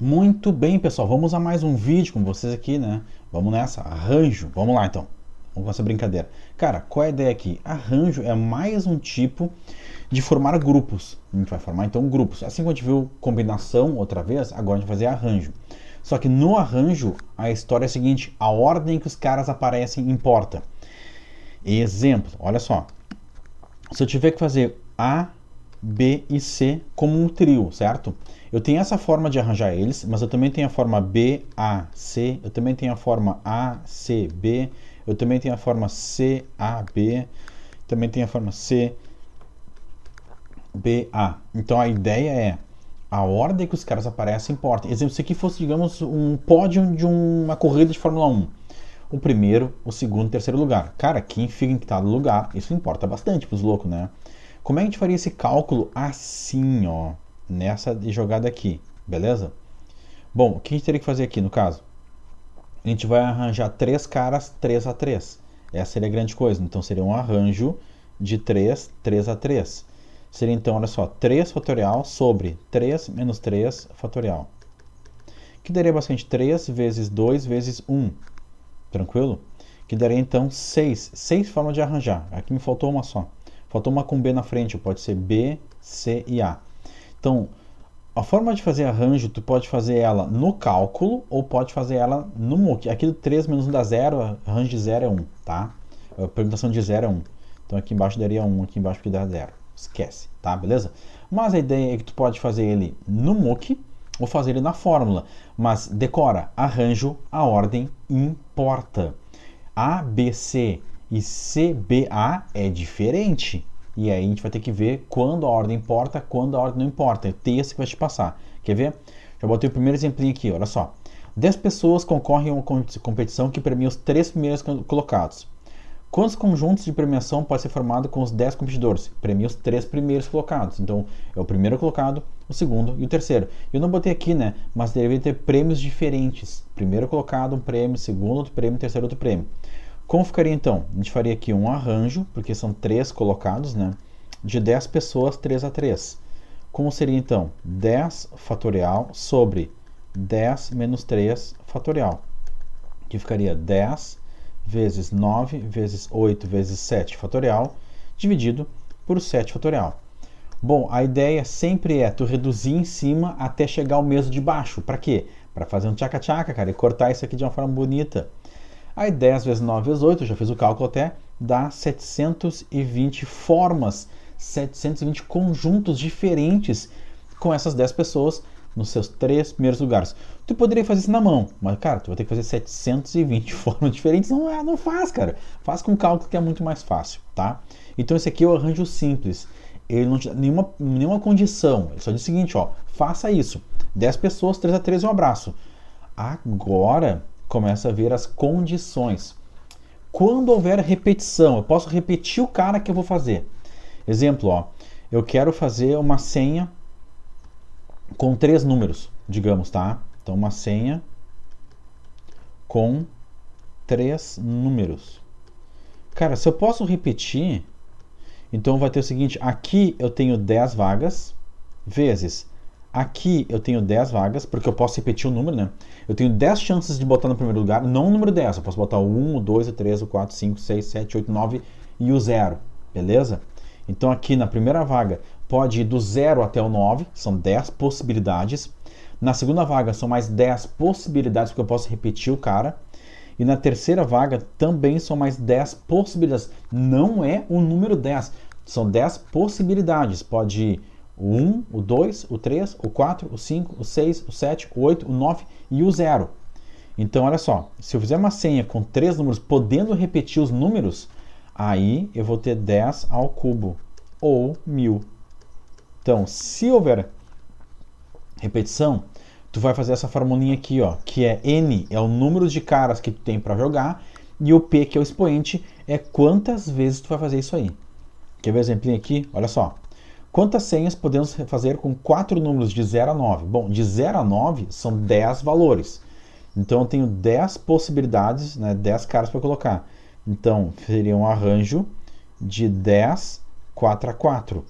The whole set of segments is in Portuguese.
Muito bem, pessoal. Vamos a mais um vídeo com vocês aqui, né? Vamos nessa. Arranjo. Vamos lá, então. Vamos com essa brincadeira. Cara, qual é a ideia aqui? Arranjo é mais um tipo de formar grupos. A gente vai formar, então, grupos. Assim como a gente viu combinação outra vez, agora a gente vai fazer arranjo. Só que no arranjo, a história é a seguinte. A ordem que os caras aparecem importa. Exemplo, olha só. Se eu tiver que fazer A, B e C como um trio, certo? Eu tenho essa forma de arranjar eles, mas eu também tenho a forma B, A, C, eu também tenho a forma A, C, B, eu também tenho a forma C, A, B, também tenho a forma C, B, A. Então a ideia é a ordem que os caras aparecem importa. Exemplo, se aqui fosse, digamos, um pódio de uma corrida de Fórmula 1. O primeiro, o segundo e o terceiro lugar. Cara, quem fica em cada lugar, isso importa bastante pros loucos, né? Como é que a gente faria esse cálculo assim, ó, nessa jogada aqui, beleza? Bom, o que a gente teria que fazer aqui no caso? A gente vai arranjar três caras 3 a 3. Essa seria a grande coisa. Então seria um arranjo de 3, 3 a 3. Seria então, olha só, 3 fatorial sobre 3 menos 3 fatorial. Que daria basicamente 3 vezes 2 vezes 1. Tranquilo? Que daria então 6. 6 formas de arranjar. Aqui me faltou uma só. Faltou uma com B na frente, pode ser B, C e A. Então, a forma de fazer arranjo, tu pode fazer ela no cálculo ou pode fazer ela no MOOC. Aqui do 3 menos 1 dá 0, arranjo de 0 é 1, tá? A permutação de 0 é 1. Então aqui embaixo daria 1, aqui embaixo que dá 0. Esquece, tá? Beleza? Mas a ideia é que tu pode fazer ele no MOOC ou fazer ele na fórmula. Mas decora, arranjo, a ordem importa. A, B, C e CBA é diferente. E aí a gente vai ter que ver quando a ordem importa, quando a ordem não importa. É o texto que vai te passar. Quer ver? Já botei o primeiro exemplinho aqui, olha só. 10 pessoas concorrem a uma competição que premia os 3 primeiros colocados. Quantos conjuntos de premiação pode ser formado com os 10 competidores? Premia os 3 primeiros colocados. Então, é o primeiro colocado, o segundo e o terceiro. Eu não botei aqui, né? Mas deveria ter prêmios diferentes. Primeiro colocado, um prêmio, segundo, outro prêmio, terceiro, outro prêmio. Como ficaria então? A gente faria aqui um arranjo, porque são 3 colocados, né? De 10 pessoas, 3 a 3. Como seria então? 10 fatorial sobre 10 menos 3 fatorial. Que ficaria 10 vezes 9 vezes 8 vezes 7 fatorial, dividido por 7 fatorial. Bom, a ideia sempre é tu reduzir em cima até chegar ao mesmo de baixo. Para quê? Para fazer um tchaca-tchaca, cara, e cortar isso aqui de uma forma bonita. Aí 10 vezes 9 vezes 8, eu já fiz o cálculo até, dá 720 formas, 720 conjuntos diferentes com essas 10 pessoas nos seus 3 primeiros lugares. Tu poderia fazer isso na mão, mas cara, tu vai ter que fazer 720 formas diferentes, não faz, cara. Faz com cálculo que é muito mais fácil, tá? Então esse aqui é o arranjo simples. Ele não te dá nenhuma condição, ele só diz o seguinte, ó, faça isso. 10 pessoas, 3 a 3 e um abraço. Agora começa a ver as condições. Quando houver repetição, eu posso repetir o cara que eu vou fazer. Exemplo, ó, eu quero fazer uma senha com 3 números, digamos, tá? Então, uma senha com 3 números. Cara, se eu posso repetir, então vai ter o seguinte, aqui eu tenho 10 vagas, vezes aqui eu tenho 10 vagas, porque eu posso repetir o número, né? Eu tenho 10 chances de botar no primeiro lugar, não o número 10, eu posso botar o 1, o 2, o 3, o 4, 5, 6, 7, 8, 9 e o 0, beleza? Então aqui na primeira vaga pode ir do 0 até o 9, são 10 possibilidades. Na segunda vaga são mais 10 possibilidades, porque eu posso repetir o cara. E na terceira vaga também são mais 10 possibilidades. Não é o número 10, são 10 possibilidades. Pode ir o 1, o 2, o 3, o 4, o 5, o 6, o 7, o 8, o 9 e o 0. Então, olha só, se eu fizer uma senha com 3 números, podendo repetir os números, aí eu vou ter 10 ao cubo, ou 1000. Então, se houver repetição, tu vai fazer essa formulinha aqui, ó, que é N, é o número de caras que tu tem para jogar, e o P, que é o expoente, é quantas vezes tu vai fazer isso aí. Quer ver o exemplinho aqui? Olha só. Quantas senhas podemos fazer com 4 números de 0 a 9? Bom, de 0 a 9 são 10 valores. Então eu tenho 10 possibilidades, né, 10 caras para colocar. Então seria um arranjo de 10, 4 a 4.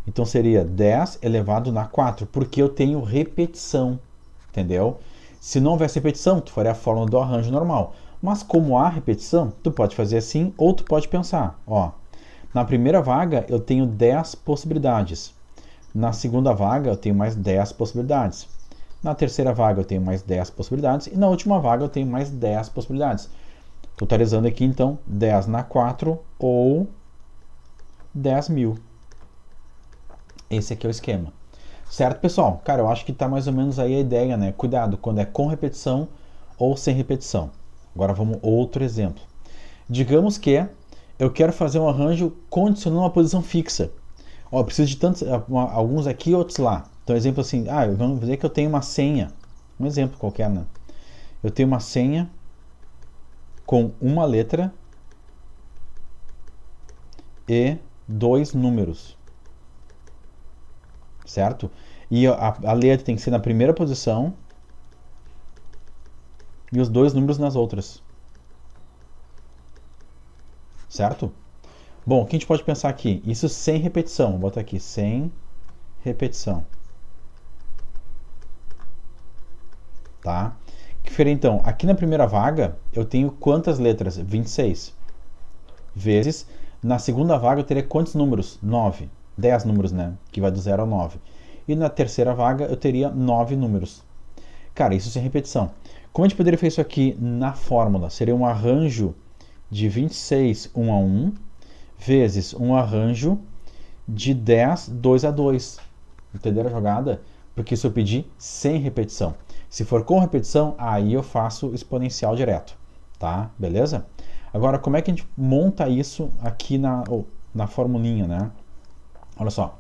Então seria 10 elevado na 4, porque eu tenho repetição. entendeu? Se não houvesse repetição, tu faria a fórmula do arranjo normal. Mas como há repetição, tu pode fazer assim, ou tu pode pensar, ó, na primeira vaga eu tenho 10 possibilidades. Na segunda vaga eu tenho mais 10 possibilidades. Na terceira vaga eu tenho mais 10 possibilidades. E na última vaga eu tenho mais 10 possibilidades. Totalizando aqui, então, 10 na 4 ou 10.000. Esse aqui é o esquema. Certo, pessoal? Cara, eu acho que está mais ou menos aí a ideia, né? Cuidado quando é com repetição ou sem repetição. Agora vamos outro exemplo. Digamos que eu quero fazer um arranjo condicionando uma posição fixa. Ó, eu preciso de tantos, alguns aqui e outros lá. Então, exemplo assim, vamos dizer que eu tenho uma senha. Um exemplo qualquer, né? Eu tenho uma senha com uma letra e 2 números. Certo? E a letra tem que ser na primeira posição e os 2 números nas outras. Certo? Bom, o que a gente pode pensar aqui? Isso sem repetição. Vou botar aqui, sem repetição. Tá? Que feira então? Aqui na primeira vaga, eu tenho quantas letras? 26. Vezes, na segunda vaga eu teria quantos números? 9. 10 números, né? Que vai do 0 ao 9. E na terceira vaga eu teria 9 números. Cara, isso sem repetição. Como a gente poderia fazer isso aqui na fórmula? Seria um arranjo de 26, 1 a 1, vezes um arranjo de 10, 2 a 2. Entenderam a jogada? Porque se eu pedir sem repetição. Se for com repetição, aí eu faço exponencial direto. Tá? Beleza? Agora, como é que a gente monta isso aqui na formulinha, né? Olha só.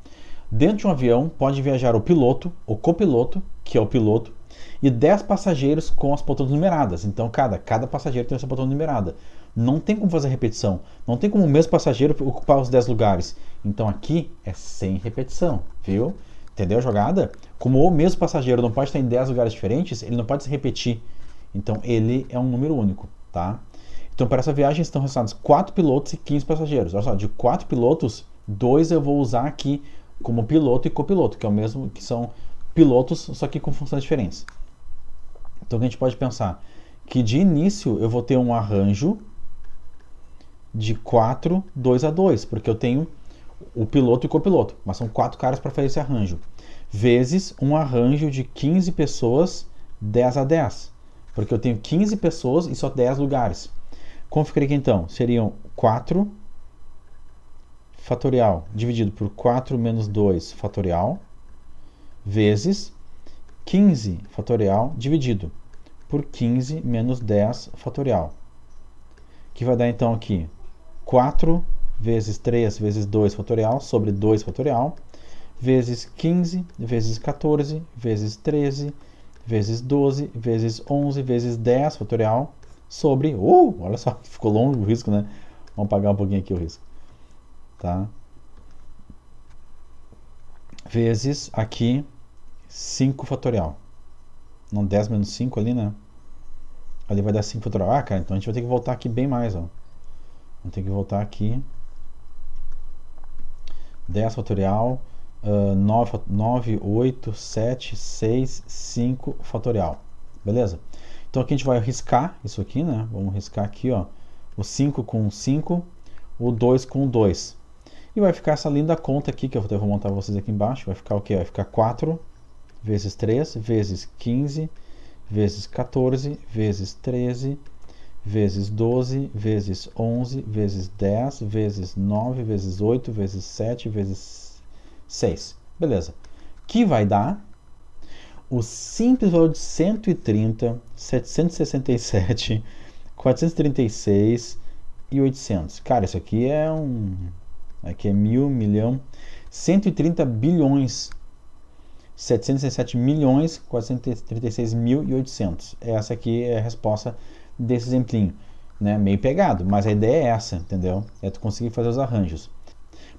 Dentro de um avião pode viajar o piloto, o copiloto, que é o piloto, e 10 passageiros com as poltronas numeradas. Então, cada passageiro tem essa poltrona numerada. Não tem como fazer repetição. Não tem como o mesmo passageiro ocupar os 10 lugares. Então, aqui é sem repetição, viu? Entendeu a jogada? Como o mesmo passageiro não pode estar em 10 lugares diferentes, ele não pode se repetir. Então, ele é um número único, tá? Então, para essa viagem estão relacionados 4 pilotos e 15 passageiros. Olha só, de 4 pilotos, 2 eu vou usar aqui como piloto e copiloto, que é o mesmo, que são pilotos, só que com funções diferentes. Então, a gente pode pensar que de início eu vou ter um arranjo de 4, 2 a 2, porque eu tenho o piloto e o copiloto, mas são 4 caras para fazer esse arranjo, vezes um arranjo de 15 pessoas, 10 a 10, porque eu tenho 15 pessoas e só 10 lugares. Como ficaria aqui então? Seriam 4 fatorial dividido por 4 menos 2 fatorial, vezes 15 fatorial dividido por 15 menos 10 fatorial, que vai dar então aqui 4 vezes 3 vezes 2 fatorial sobre 2 fatorial, vezes 15 vezes 14 vezes 13 vezes 12 vezes 11 vezes 10 fatorial sobre... olha só, ficou longo o risco, né? Vamos apagar um pouquinho aqui o risco. Tá? Vezes aqui 5 fatorial. Não, 10 menos 5 ali, né? Ali vai dar 5 fatorial. Cara, então a gente vai ter que voltar aqui bem mais, ó. Vamos ter que voltar aqui. 10 fatorial, 9, 8, 7, 6, 5 fatorial. Beleza? Então aqui a gente vai riscar isso aqui, né? Vamos riscar aqui, ó. O 5 com 5, o 2 com 2. E vai ficar essa linda conta aqui, que eu vou montar vocês aqui embaixo. Vai ficar o quê? Vai ficar 4 vezes 3, vezes 15, vezes 14, vezes 13, vezes 12, vezes 11, vezes 10, vezes 9, vezes 8, vezes 7, vezes 6. Beleza. Que vai dar o simples valor de 130, 767, 436 e 800. Cara, isso aqui é aqui é 1.000, milhão, 130 bilhões, 767 milhões, 436 mil e 800. Essa aqui é a resposta desse exemplinho, né? Meio pegado, mas a ideia é essa, entendeu? É tu conseguir fazer os arranjos.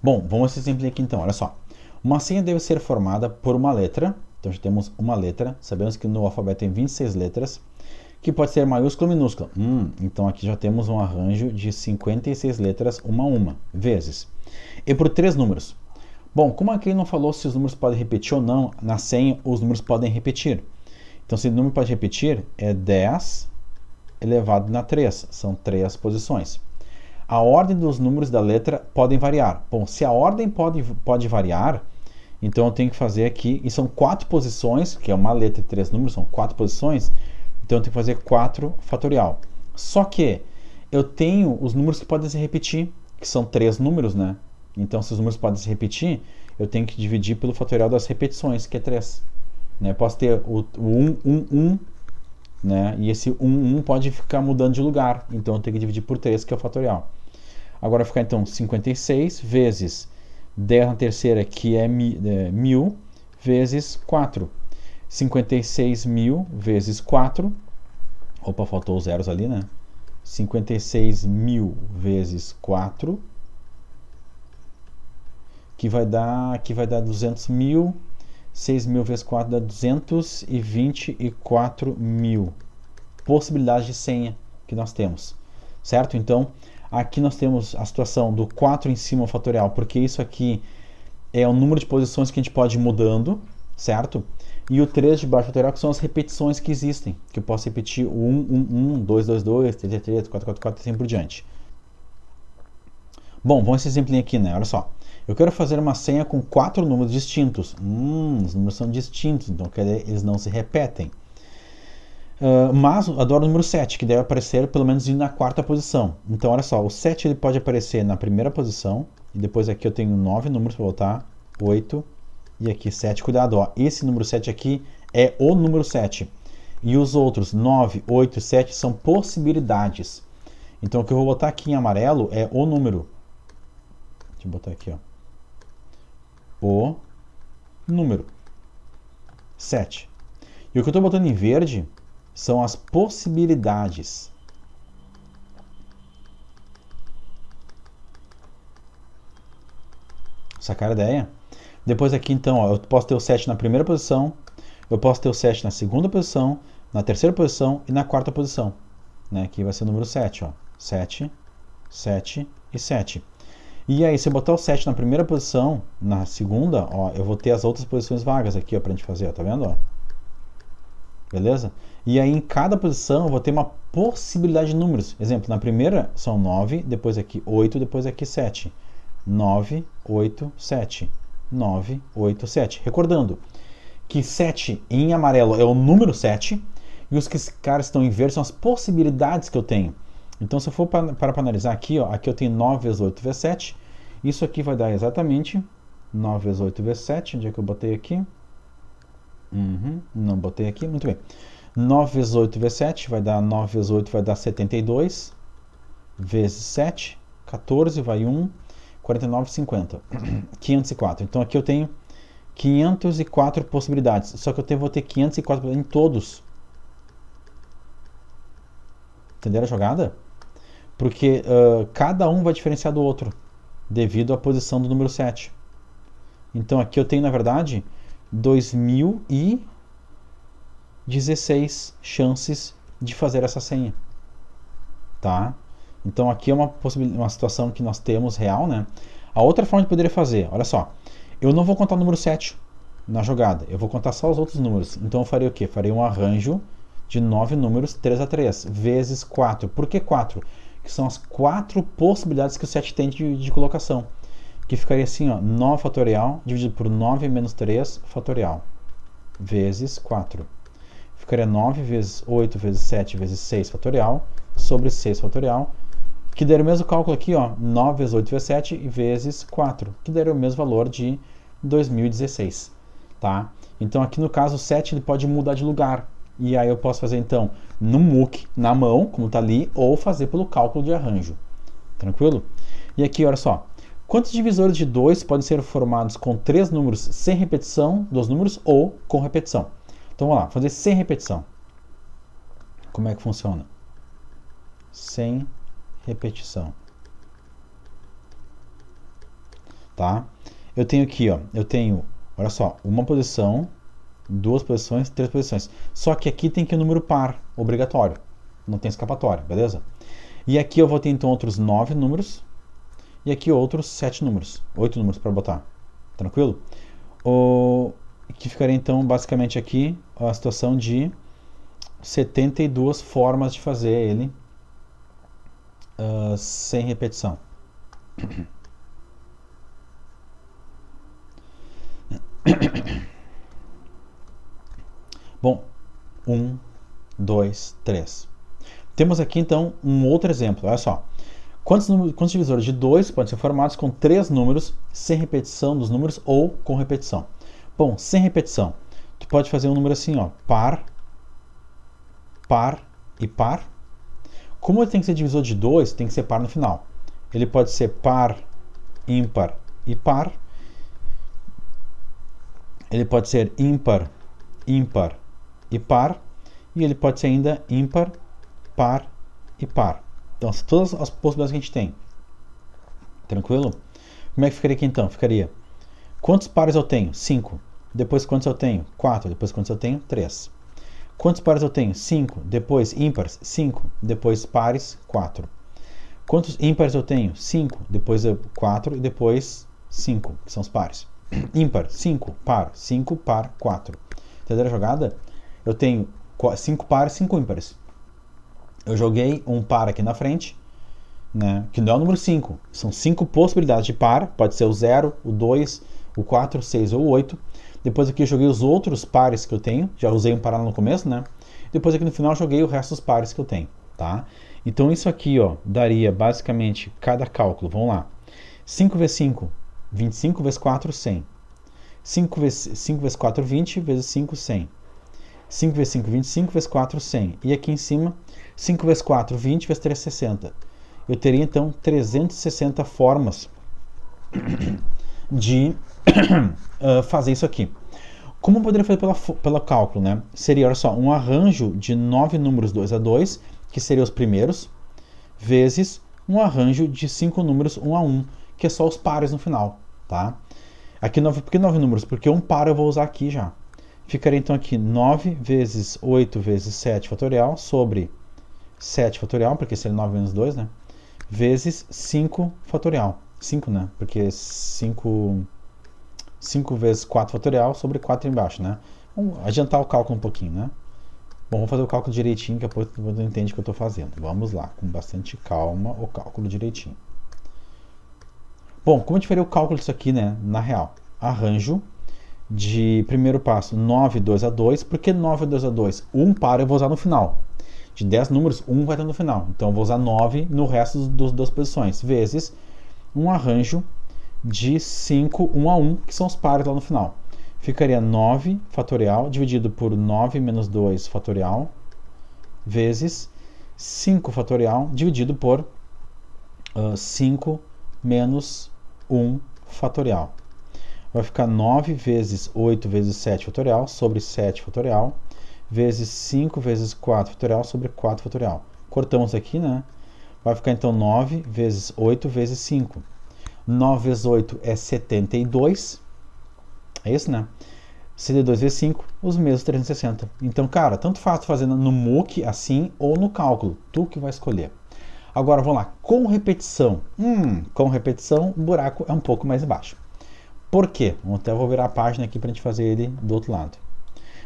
Bom, vamos esse exemplo aqui então, olha só. Uma senha deve ser formada por uma letra. Então já temos uma letra, sabemos que no alfabeto tem 26 letras, que pode ser maiúscula ou minúscula. Então aqui já temos um arranjo de 56 letras, uma a uma, vezes. E por 3 números. Bom, como aqui não falou se os números podem repetir ou não, na senha os números podem repetir. Então, se o número pode repetir, é 10 elevado na 3. São 3 posições. A ordem dos números da letra podem variar. Bom, se a ordem pode variar, então eu tenho que fazer aqui, e são 4 posições, que é uma letra e 3 números, são 4 posições, então eu tenho que fazer 4 fatorial. Só que eu tenho os números que podem se repetir, que são 3 números, né? Então, se os números podem se repetir, eu tenho que dividir pelo fatorial das repetições, que é 3. Né? Eu posso ter o 1, 1, 1, né? E esse 1, 1 pode ficar mudando de lugar, então eu tenho que dividir por 3, que é o fatorial. Agora vai ficar então 56 vezes 10 na terceira, que é 1000, vezes 4. 56.000 vezes 4. Opa, faltou os zeros ali, né? 56.000 vezes 4, que vai dar 200.000. 6.000 vezes 4 dá 224.000 possibilidades de senha que nós temos, certo? Então, aqui nós temos a situação do 4 em cima fatorial, porque isso aqui é o número de posições que a gente pode ir mudando, certo? E o 3 de baixo fatorial, que são as repetições que existem, que eu posso repetir o 1, 1, 1, 2, 2, 2, 3, 3, 4, 4, 4 e assim por diante. Bom, vamos esse exemplinho aqui, né? Olha só. Eu quero fazer uma senha com 4 números distintos. Os números são distintos, então eles não se repetem. Mas adoro o número 7, que deve aparecer pelo menos na 4ª posição. Então, olha só, o 7 ele pode aparecer na 1ª posição, e depois aqui eu tenho 9 números para botar, 8, e aqui 7. Cuidado, ó, esse número 7 aqui é o número 7. E os outros 9, 8, 7 são possibilidades. Então, o que eu vou botar aqui em amarelo é o número. Deixa eu botar aqui, ó. O número 7. E o que eu estou botando em verde são as possibilidades. Sacaram a ideia? Depois aqui, então, ó, eu posso ter o 7 na 1ª posição, eu posso ter o 7 na 2ª posição, na 3ª posição e na 4ª posição. Né? Aqui vai ser o número 7. Ó. 7, 7 e 7. E aí, se eu botar o 7 na 1ª posição, na 2ª, ó, eu vou ter as outras posições vagas aqui, ó, pra gente fazer, ó, tá vendo? Ó? Beleza? E aí, em cada posição, eu vou ter uma possibilidade de números. Exemplo, na primeira são 9, depois aqui 8, depois aqui 7. 9, 8, 7. 9, 8, 7. Recordando que 7 em amarelo é o número 7, e os caras estão em verde são as possibilidades que eu tenho. Então, se eu for para analisar aqui, ó, aqui eu tenho 9 vezes 8 vezes 7. Isso aqui vai dar exatamente 9 vezes 8 vezes 7. Onde é que eu botei aqui? Não botei aqui, muito bem. 9 vezes 8 vezes 7 vai dar 9 vezes 8 vai dar 72. Vezes 7, 14, vai 1, 49, 50. 504. Então aqui eu tenho 504 possibilidades. Só que eu vou ter 504 em todos. Entenderam a jogada? Porque cada um vai diferenciar do outro, devido à posição do número 7. Então aqui eu tenho, na verdade, 2016 chances de fazer essa senha. Tá? Então aqui é uma situação que nós temos real, né? A outra forma de poder fazer, olha só, eu não vou contar o número 7 na jogada, eu vou contar só os outros números. Então eu farei o quê? Farei um arranjo de 9 números 3 a 3, vezes 4. Por que 4? Que são as 4 possibilidades que o 7 tem de colocação. Que ficaria assim, ó, 9 fatorial dividido por 9 menos 3 fatorial, vezes 4. Ficaria 9 vezes 8 vezes 7 vezes 6 fatorial, sobre 6 fatorial, que daria o mesmo cálculo aqui, ó, 9 vezes 8 vezes 7 vezes 4, que daria o mesmo valor de 2016. Tá? Então aqui no caso o 7 ele pode mudar de lugar. E aí eu posso fazer então no MOOC, na mão, como está ali, ou fazer pelo cálculo de arranjo. Tranquilo? E aqui, olha só. Quantos divisores de 2 podem ser formados com 3 números sem repetição dos números ou com repetição? Então vamos lá, fazer sem repetição. Como é que funciona? Sem repetição. Tá? Eu tenho aqui, ó, olha só, uma posição, 2 posições, 3 posições. Só que aqui tem que ir número par, obrigatório. Não tem escapatória, beleza? E aqui eu vou ter então outros 9 números. E aqui outros 7 números. 8 números para botar. Tranquilo? que ficaria então basicamente aqui a situação de 72 formas de fazer ele sem repetição. Bom, 1, 2, 3. Temos aqui então um outro exemplo, olha só. Quantos divisores de 2 podem ser formados com 3 números sem repetição dos números ou com repetição? Bom, sem repetição, tu pode fazer um número assim, ó, par, par e par. Como ele tem que ser divisor de 2, tem que ser par no final. Ele pode ser par, ímpar e par. Ele pode ser ímpar, ímpar e par. E ele pode ser ainda ímpar, par e par. Então, todas as possibilidades que a gente tem. Tranquilo? Como é que ficaria aqui então? Ficaria, quantos pares eu tenho? 5. Depois quantos eu tenho? 4. Depois quantos eu tenho? 3. Quantos pares eu tenho? 5. Depois ímpares? 5. Depois pares? 4. Quantos ímpares eu tenho? 5. Depois 4 e depois 5, que são os pares. Ímpar, 5, par, 5, par, 4. Entenderam a jogada? Eu tenho 5 pares, 5 ímpares. Eu joguei um par aqui na frente, né, que não é o número 5. São 5 possibilidades de par. Pode ser o 0, o 2, o 4, o 6 ou o 8. Depois aqui eu joguei os outros pares que eu tenho. Já usei um par lá no começo, né? Depois aqui no final eu joguei o resto dos pares que eu tenho, tá? Então isso aqui, ó, daria basicamente cada cálculo. Vamos lá. 5 vezes 5, 25 vezes 4, 100. 5 vezes 4, 20 vezes 5, 100. 5 vezes 5, 25 vezes 4, 100. E aqui em cima, 5 vezes 4, 20 vezes 3, 60. Eu teria então 360 formas de fazer isso aqui. Como eu poderia fazer pelo cálculo, né? Seria, olha só, um arranjo de 9 números 2 a 2, que seriam os primeiros, vezes um arranjo de 5 números 1 a 1, que é só os pares no final, tá? Aqui, por que 9 números? Porque um par eu vou usar aqui já. Ficaria então aqui 9 vezes 8 vezes 7 fatorial sobre 7 fatorial, porque seria 9 menos 2, né? Vezes 5 fatorial. 5, né? Porque 5 vezes 4 fatorial sobre 4 embaixo, né? Vamos adiantar o cálculo um pouquinho, né? Bom, vamos fazer o cálculo direitinho, que depois você entende o que eu estou fazendo. Vamos lá, com bastante calma, o cálculo direitinho. Bom, como a gente faria o cálculo disso aqui, né? Na real, arranjo de primeiro passo 9, 2 a 2. Por que 9, 2 a 2? Um par eu vou usar no final. De 10 números, um vai estar no final. Então eu vou usar 9 no resto das posições. Vezes um arranjo de 5, 1 a 1, que são os pares lá no final. Ficaria 9 fatorial dividido por 9 menos 2 fatorial vezes 5 fatorial dividido por 5 menos 1 fatorial. Vai ficar 9 vezes 8 vezes 7 fatorial sobre 7 fatorial vezes 5 vezes 4 fatorial sobre 4 fatorial. Cortamos aqui, né? Vai ficar então 9 vezes 8 vezes 5. 9 vezes 8 é 72. É isso, né? 72 vezes 5, os mesmos 360. Então, cara, tanto faz fazer no MOOC assim ou no cálculo. Tu que vai escolher. Agora, vamos lá. Com repetição. Com repetição, o buraco é um pouco mais baixo. Por quê? Até eu vou virar a página aqui para a gente fazer ele do outro lado.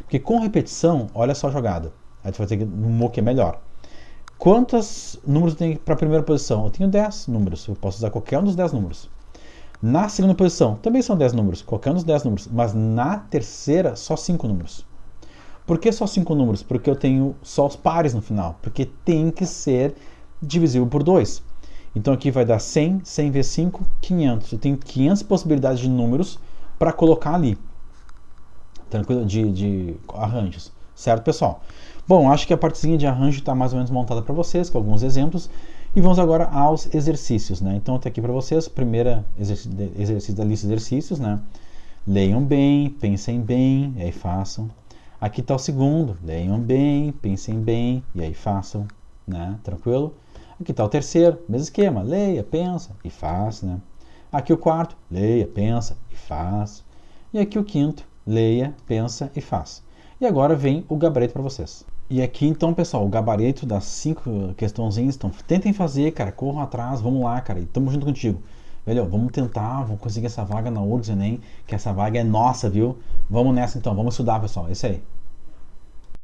Porque com repetição, olha só a jogada. Aí tu vai ter que no MOOC é melhor. Quantos números eu tenho para a primeira posição? Eu tenho 10 números. Eu posso usar qualquer um dos 10 números. Na segunda posição, também são 10 números. Qualquer um dos 10 números. Mas na terceira, só 5 números. Por que só 5 números? Porque eu tenho só os pares no final. Porque tem que ser divisível por 2. Então aqui vai dar 100. 100 vezes 5, 500. Eu tenho 500 possibilidades de números para colocar ali. Tranquilo? De arranjos. Certo, pessoal? Bom, acho que a partezinha de arranjo está mais ou menos montada para vocês, com alguns exemplos. E vamos agora aos exercícios, né? Então, eu tenho aqui para vocês, primeiro exercício da lista de exercícios, né? Leiam bem, pensem bem, e aí façam. Aqui está o segundo, leiam bem, pensem bem, e aí façam, né? Tranquilo? Aqui está o terceiro, mesmo esquema, leia, pensa e faz, né? Aqui o quarto, leia, pensa e faz. E aqui o quinto, leia, pensa e faz. E agora vem o gabarito para vocês. E aqui então, pessoal, o gabarito das 5 questãozinhas. Então, tentem fazer, cara, corram atrás, vamos lá, cara, e tamo junto contigo. Velho, vamos tentar, vamos conseguir essa vaga na URGS Enem, que essa vaga é nossa, viu? Vamos nessa então, vamos estudar, pessoal. É isso aí.